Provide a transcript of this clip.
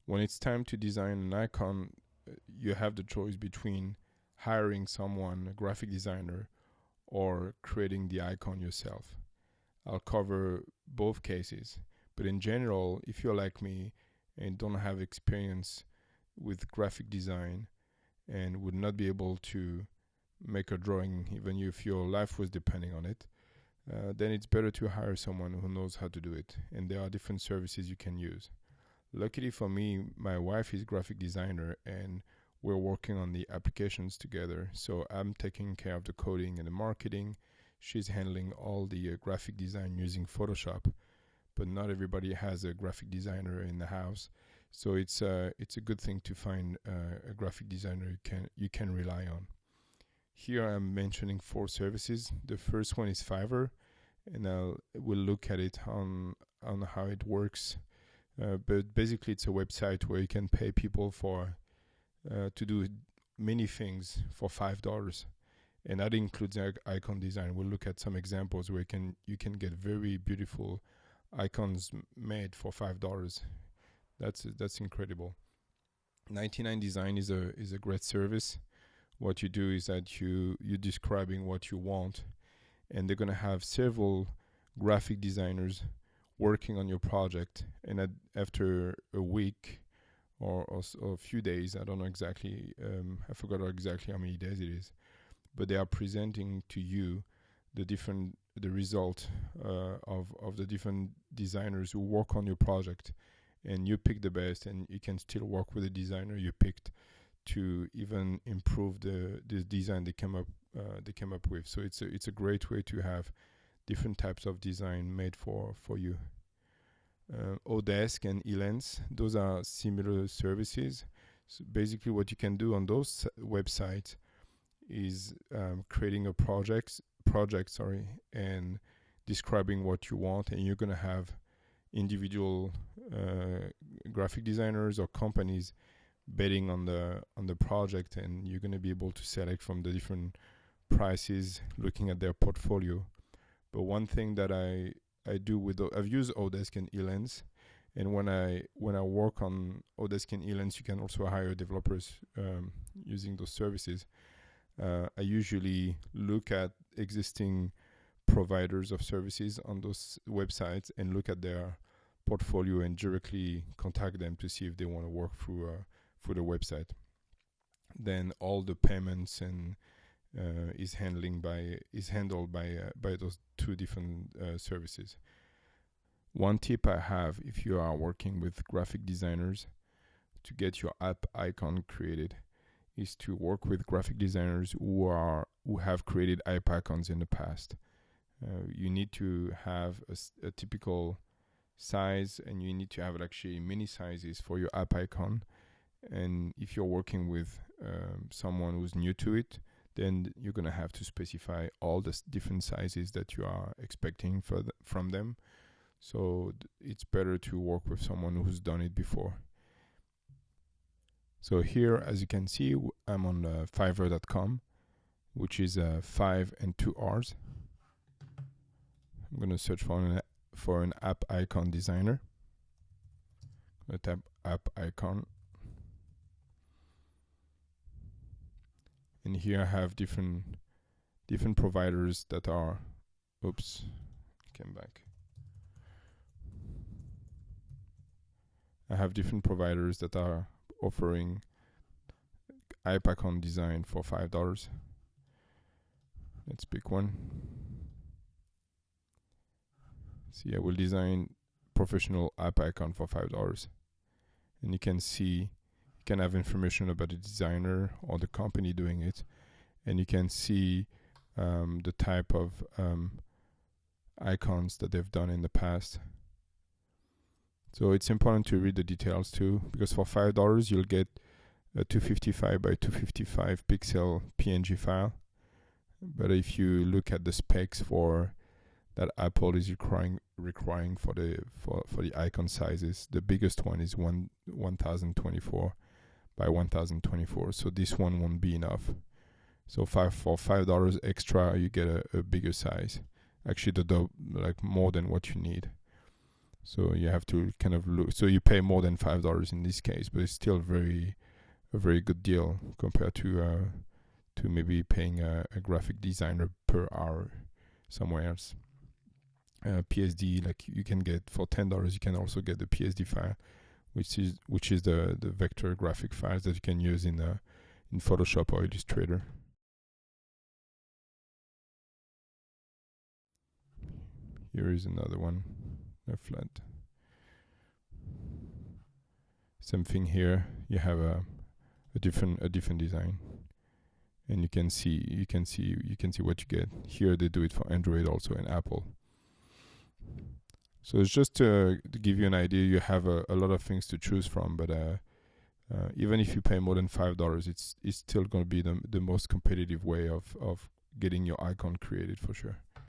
when it's time to design an icon, you have the choice between hiring someone, a graphic designer, or creating the icon yourself. I'll cover both cases. But in general, if you're like me and don't have experience with graphic design and would not be able to make a drawing even if your life was depending on it, then it's better to hire someone who knows how to do it. And there are different services you can use. Luckily for me, my wife is graphic designer and we're working on the applications together. So I'm taking care of the coding and the marketing. She's handling all the graphic design using Photoshop, but not everybody has a graphic designer in the house. So it's a good thing to find a graphic designer you can rely on. Here I'm mentioning 4 services. The first one is Fiverr, and we'll look at it on how it works. But basically, it's a website where you can pay people for to do many things for $5, and that includes icon design. We'll look at some examples where you can get very beautiful icons made for $5. That's incredible. 99 Design is a great service. What you do is that you're describing what you want, and they're gonna have several graphic designers working on your project, and after a week or a few days, I don't know exactly, I forgot exactly how many days it is, but they are presenting to you the result of the different designers who work on your project, and you pick the best, and you can still work with the designer you picked to even improve the design they came up with. So it's a great way to have different types of design made for you. Odesk and Elance, those are similar services. So basically what you can do on those websites is creating a project, and describing what you want, and you're going to have individual graphic designers or companies betting on the project, and you're going to be able to select from the different prices looking at their portfolio. But one thing that I do I've used Odesk and Elance, and when I work on Odesk and Elance, you can also hire developers using those services. I usually look at existing providers of services on those websites and look at their portfolio and directly contact them to see if they want to work through the website. Then all the payments and is handled by those 2 different services. One tip I have, if you are working with graphic designers to get your app icon created, is to work with graphic designers who have created app icons in the past. You need to have a typical size, and you need to have actually many sizes for your app icon. And if you're working with someone who's new to it, then you're going to have to specify all the different sizes that you are expecting from them. So it's better to work with someone who's done it before. So here, as you can see, I'm on Fiverr.com, which is 5 and 2 R's. I'm going to search for an app icon designer. I'm going to tap app icon. And here I have different providers that are, came back. I have different providers that are offering app icon design for $5. Let's pick one. See, I will design professional app icon for $5. And you can see, you can have information about the designer or the company doing it. And you can see the type of icons that they've done in the past. So it's important to read the details too, because for $5 you'll get a 255 by 255 pixel PNG file. But if you look at the specs for that Apple is requiring for the icon sizes, the biggest one is 1024 by 1024. So this one won't be enough. So for $5 extra, you get a bigger size. Actually, more than what you need. So you have to kind of look. So you pay more than $5 in this case, but it's still a very good deal compared to maybe paying a graphic designer per hour somewhere else. PSD, like you can get for $10, you can also get the PSD file, which is the vector graphic files that you can use in Photoshop or Illustrator. Here is another one, a flat. Same thing here. You have a different design, and you can see what you get. Here they do it for Android also and Apple. So it's just to give you an idea. You have a lot of things to choose from, but even if you pay more than $5, it's still going to be the most competitive way of getting your icon created for sure.